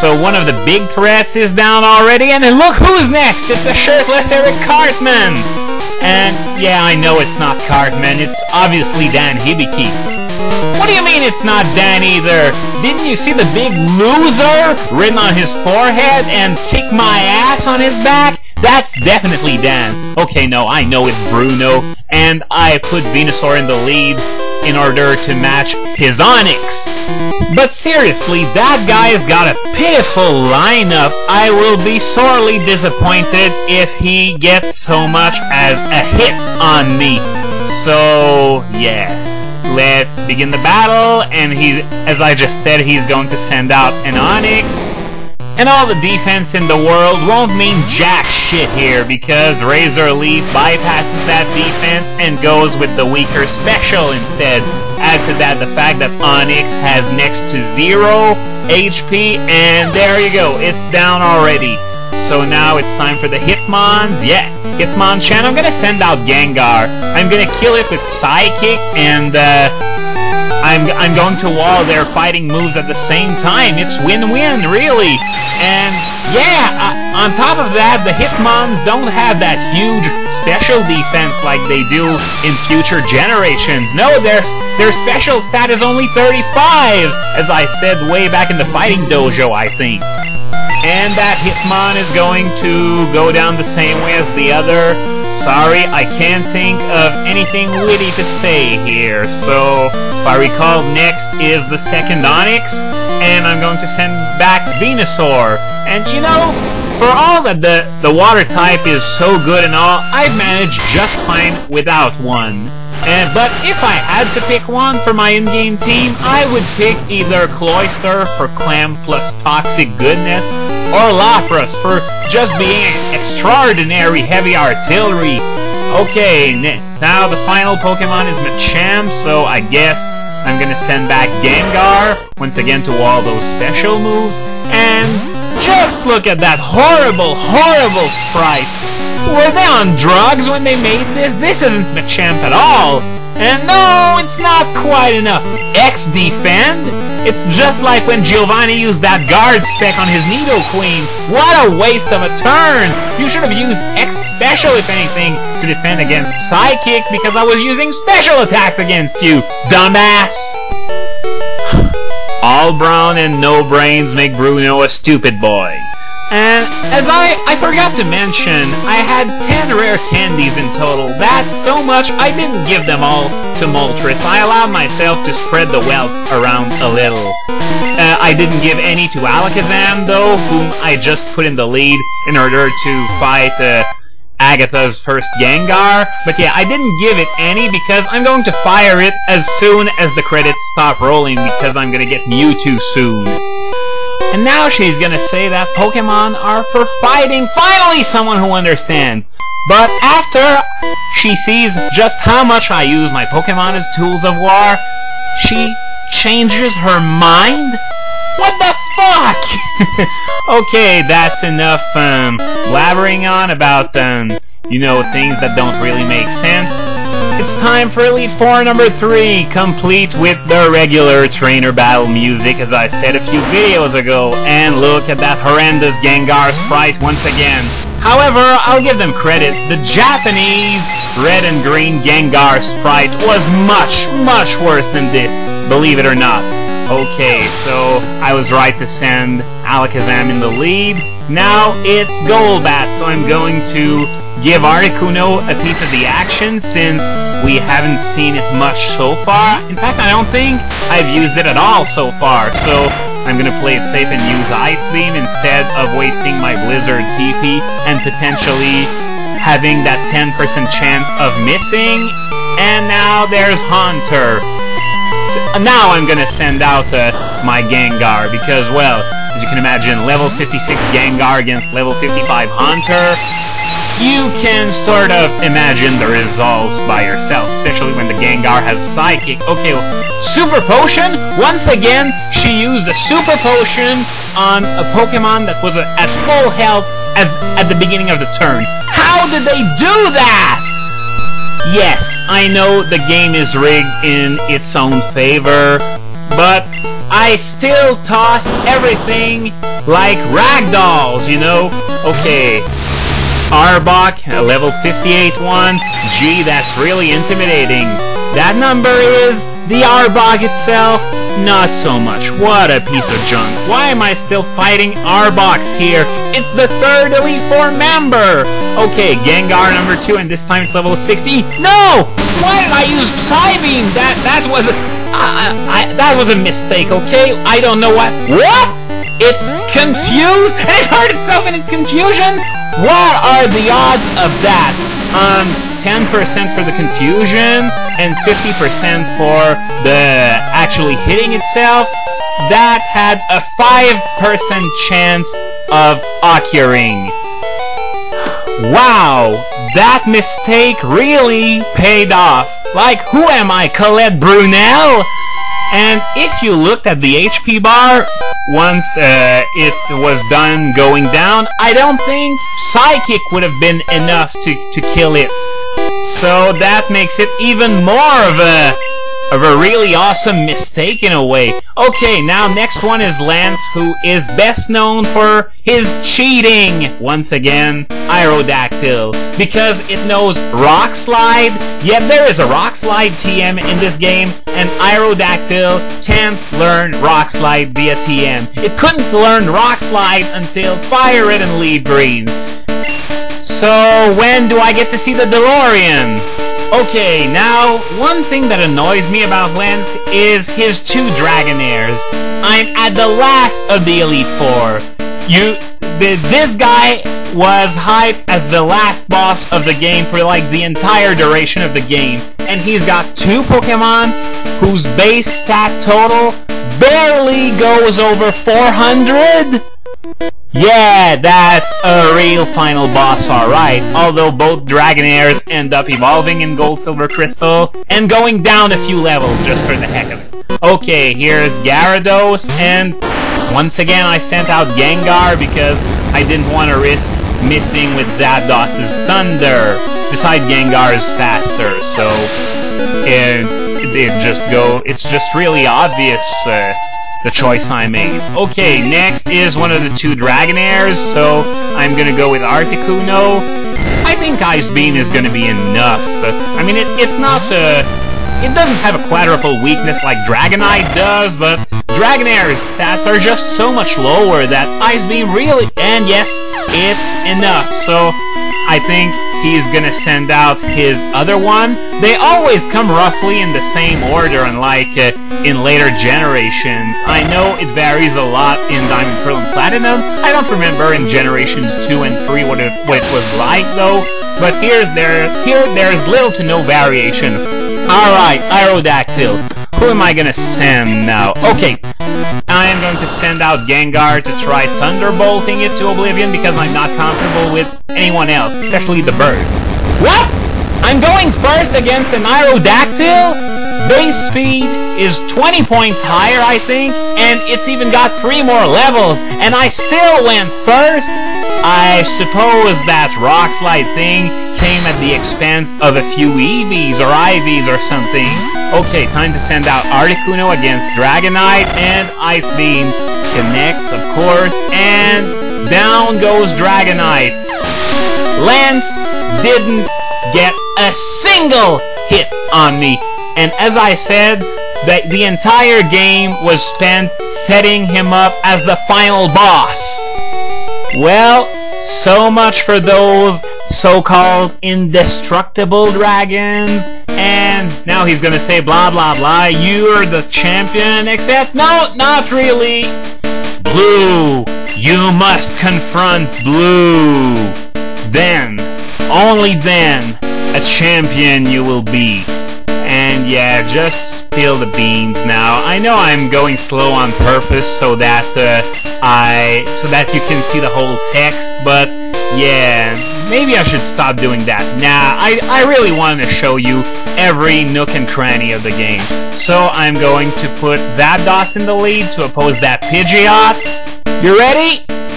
So one of the big threats is down already, and look who's next! It's a shirtless Eric Cartman! And yeah, I know it's not Cartman, it's obviously Dan Hibiki. What do you mean it's not Dan either? Didn't you see the big loser written on his forehead and kick my ass on his back? That's definitely Dan. Okay, no, I know it's Bruno, and I put Venusaur in the lead in order to match his Onix. But seriously, that guy's got a pitiful lineup. I will be sorely disappointed if he gets so much as a hit on me. So, yeah. Let's begin the battle, and as I just said, he's going to send out an Onix. And all the defense in the world won't mean jack shit here, because Razor Leaf bypasses that defense and goes with the weaker special instead. Add to that the fact that Onix has next to 0 HP, and there you go, it's down already. So now it's time for the Hitmons. Yeah, Hitmonchan. I'm gonna send out Gengar. I'm gonna kill it with Psychic, and I'm going to wall their fighting moves at the same time. It's win-win, really. And yeah, on top of that, the Hitmons don't have that huge special defense like they do in future generations. No, their special stat is only 35, as I said way back in the Fighting Dojo, I think. And that Hitmon is going to go down the same way as the other. Sorry, I can't think of anything witty to say here. So, if I recall, next is the second Onix, and I'm going to send back Venusaur. And you know, for all that the water type is so good and all, I've managed just fine without one. But if I had to pick one for my in-game team, I would pick either Cloyster for Clam plus Toxic Goodness, or Lapras for just being extraordinary heavy artillery. Okay, now the final Pokemon is Machamp, so I guess I'm gonna send back Gengar, once again to all those special moves, and just look at that horrible, horrible sprite. Were they on drugs when they made this? This isn't Machamp at all. And no, it's not quite enough. X-Defend? It's just like when Giovanni used that guard spec on his Nidoqueen. What a waste of a turn! You should have used X-Special, if anything, to defend against Psychic, because I was using special attacks against you, dumbass! All brown and no brains make Bruno a stupid boy. And as I forgot to mention, I had 10 rare candies in total. That's so much, I didn't give them all to Moltres. I allowed myself to spread the wealth around a little. I didn't give any to Alakazam, though, whom I just put in the lead in order to fight Agatha's first Gengar. But yeah, I didn't give it any because I'm going to fire it as soon as the credits stop rolling, because I'm gonna get Mewtwo soon. And now she's gonna say that Pokemon are for fighting. Finally, someone who understands. But after she sees just how much I use my Pokemon as tools of war, she changes her mind? What the fuck? Okay, that's enough blabbering on about, you know, things that don't really make sense. It's time for Elite Four number 3, complete with the regular trainer battle music, as I said a few videos ago. And look at that horrendous Gengar sprite once again. However, I'll give them credit. The Japanese red and green Gengar sprite was much, much worse than this, believe it or not. Okay, so I was right to send Alakazam in the lead. Now it's Golbat, so I'm going to give Articuno a piece of the action, since we haven't seen it much so far. In fact, I don't think I've used it at all so far, so I'm gonna play it safe and use Ice Beam instead of wasting my Blizzard PP and potentially having that 10% chance of missing. And now there's Haunter. So now I'm gonna send out my Gengar, because, well, as you can imagine, level 56 Gengar against level 55 Haunter, you can sort of imagine the results by yourself, especially when the Gengar has a Psychic. Okay, Super Potion? Once again, she used a Super Potion on a Pokemon that was at full health at the beginning of the turn. How did they do that? Yes, I know the game is rigged in its own favor, but I still toss everything like ragdolls, you know? Okay, Arbok, level 58 one. Gee, that's really intimidating. That number is the Arbok itself. Not so much. What a piece of junk. Why am I still fighting Arboks here? It's the third Elite Four member! Okay, Gengar number 2, and this time it's level 60. No! Why did I use Psybeam? That was a mistake, okay? I don't know what. What? It's confused? And it hurt itself in its confusion? What are the odds of that? 10% for the confusion and 50% for the actually hitting itself. That had a 5% chance of occurring. Wow, that mistake really paid off. Like, who am I, Colette Brunel? And if you looked at the HP bar, once it was done going down, I don't think Psychic would have been enough to kill it. So that makes it even more of a really awesome mistake in a way. Okay, now next one is Lance, who is best known for his cheating. Once again, Aerodactyl, because it knows Rock Slide. Yet there is a Rock Slide TM in this game, and Aerodactyl can't learn Rock Slide via TM. It couldn't learn Rock Slide until Fire Red and Leaf Green. So when do I get to see the DeLorean? Okay, now, one thing that annoys me about Lance is his 2 Dragonairs. I'm at the last of the Elite Four. This guy was hyped as the last boss of the game for like the entire duration of the game. And he's got 2 Pokemon whose base stat total barely goes over 400? Yeah, that's a real final boss, alright. Although both Dragonairs end up evolving in Gold, Silver, Crystal, and going down a few levels just for the heck of it. Okay, here's Gyarados, and once again I sent out Gengar because I didn't want to risk missing with Zapdos's Thunder. Besides, Gengar is faster, so it's just really obvious the choice I made. Okay, next is one of the 2 Dragonairs, so I'm gonna go with Articuno. I think Ice Beam is gonna be enough. I mean, it's not it doesn't have a quadruple weakness like Dragonite does, but Dragonair's stats are just so much lower that Ice Beam really, and yes, it's enough. So I think he's gonna send out his other one. They always come roughly in the same order, unlike in later generations. I know it varies a lot in Diamond, Pearl, and Platinum. I don't remember in generations 2 and 3 what it was like though. But here there's little to no variation. Alright, Aerodactyl. Who am I gonna send now? Okay, I am going to send out Gengar to try Thunderbolting it to Oblivion because I'm not comfortable with anyone else, especially the birds. What? I'm going first against an Aerodactyl? Base speed is 20 points higher, I think, and it's even got 3 more levels, and I still went first? I suppose that Rock Slide thing came at the expense of a few Eevees or Ivies or something. Okay, time to send out Articuno against Dragonite, and Ice Beam connects, of course, and down goes Dragonite. Lance didn't get a single hit on me, and as I said, the entire game was spent setting him up as the final boss. Well, so much for those so-called indestructible dragons, and now he's gonna say blah blah blah, you're the champion, except no, not really. Blue, you must confront Blue. Then, only then, a champion you will be. And yeah, just spill the beans now. I know I'm going slow on purpose so that you can see the whole text, but yeah, maybe I should stop doing that. Nah, I really wanted to show you every nook and cranny of the game. So I'm going to put Zapdos in the lead to oppose that Pidgeot. You ready?